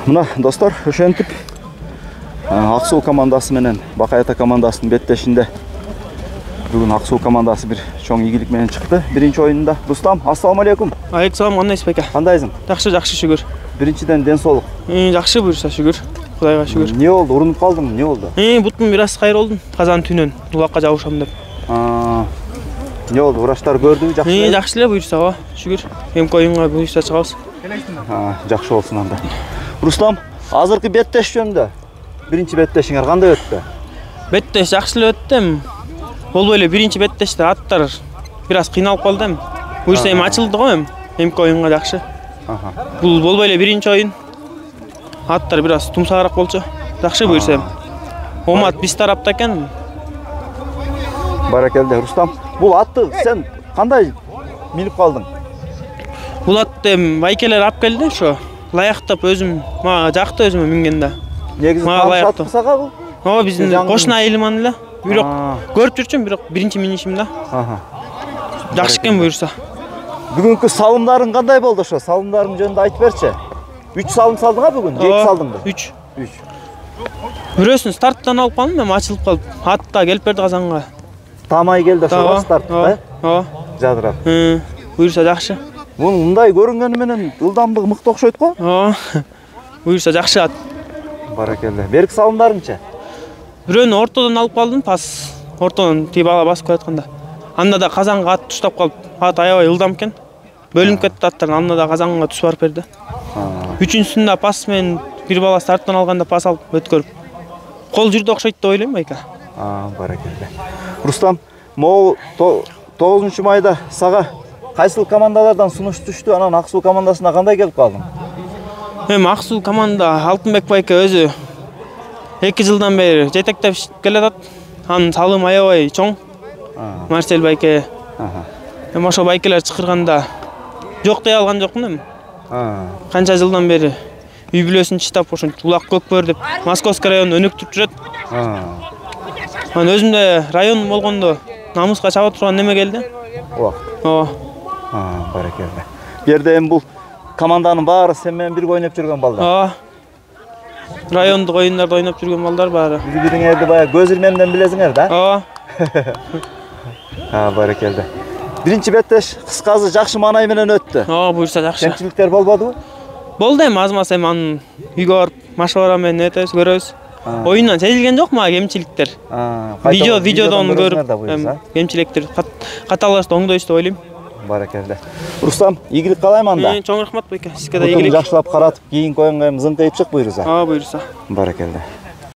Мына достор, ошентип Ак Суу командасы менен Бакай Ата командасынын беттешинде бүгүн Ак Суу командасы бир чоң ийгилик менен чыкты. Биринчи оюнда. Рустам, ассаламу алейкум. Алейкум салам, кандайсыз байке? Кандайсың? Жакшы, шүгүр. Биринчиден ден соолук. Жакшы буюрса шүгүр. Кудайга шүгүр. Не болду? Урунуп калдың? Не болду? Бутум бир аз кайыр болдум. Казан түнөн улакка жабышам деп. Не болду? Врачтар көрдүбү? Жакшы эле? Жакшы эле буюрса, шүгүр. Эмки оюнга буюрса чыгабыз. Жакшы болсун анда. Рустам, азыркы беттеш жөнүндө биринчи беттешиңер кандай өттү? Беттеш жакшы эле өттү. Болбой эле биринчи беттеште аттар бир аз кыйналып калды эми. Буюрса эми ачылды го эми. Эмки оюнга жакшы. Бул болбой эле биринчи оюн. Аттар бир аз тумсагыраак болчу. Жакшы буюрса эми. Омат биз тарапта экен. Баракелде. Рустам, бул атты сен кандай минип калдың? Бул атты байкелер алып келди, ошо лаяктап өзүм мага жакты өзүмө мингенде. Негизи таанышат сага бул? Ооба, биздин кошуна айылман эле. Бирок көрүп жүрчүм, бирок биринчи минишим да. Жакшы экен буюрса. Бүгүнкү салымдарың кандай болду ошо? Салымдарың жөнүндө айтып берчи. 3 салым салдыңа бүгүн? 2 салдыңбы? 3. Бирөөсүн старттан алып калдым, эми ачылып калып, атта келип берди Казанга. Тамай келди ошо старттан, Ооба. Жадырап. Буюрса жакшы. Мындай көрүнгөнү менен ылдамдыгы мыкты окшойт го? Ооба. Буюрса жакшы ат. Баракелде. Берки салымдарыңчы? Бирөөнү ортодон алып калдым, пас ортодон тип ала басып келатканда. Анда да Казанга ат туштап калып, ат аябай ылдам экен. Бөлүнүп кетти аттар, анда да Казанга түз барып берди. Үчүнчүсүндө пас менен бир бала старттан алганда пас алып өткөрүп. Кол жүрдү окшойт деп ойлойм байка. Баракелде. Рустам, могу 9 майда сага кайсыл командалардан сунуш түштү? Анан Ак Суу командасына кандай келип калдың? Эми Ак Суу команда Алтынбек байке өзү 2 жылдан бери жетектеп келатат. Анын салымы аябай чоң. Марсель байке. Эми ошо байкелер чакырганда жок дей алган жокмун эми. Канча жылдан бери үй бүлөсүн чыштап ошентип улак көкбөр деп Московский районун өнүктүрүп жүрөт. Анан өзүмдө район болгондо намыска чаба турган неме келди. Ооба. Баракелде. Бу жерде эми бул команданын баары сен менен бирге ойноп жүргөн балдар. Райондук оюндарда ойноп жүргөн балдар баары. Бири-бириңерди баягы көз илмемден билесиңер да? Ооба. Баракелде. Биринчи беттеш кыскасы жакшы маанай менен өттү. Буюрса жакшы. Кемчиликтер болбодубу? Болду эми аз-маз, эми анын үйгө барып машвара менен этебиз, көрөбүз. Оюндан сезилген жок мага кемчиликтер. Видеодон көрүп, кемчиликтер каталашты оңдойбуз деп ойлойм. Баракелде. Рустам, ийгилик каалайм анда. Чоң рахмат байке. Сизге да ийгилик. Жакшылап каратып, кийинки оюнга зыңкыйып чык буйрса. Буйрса. Баракелде.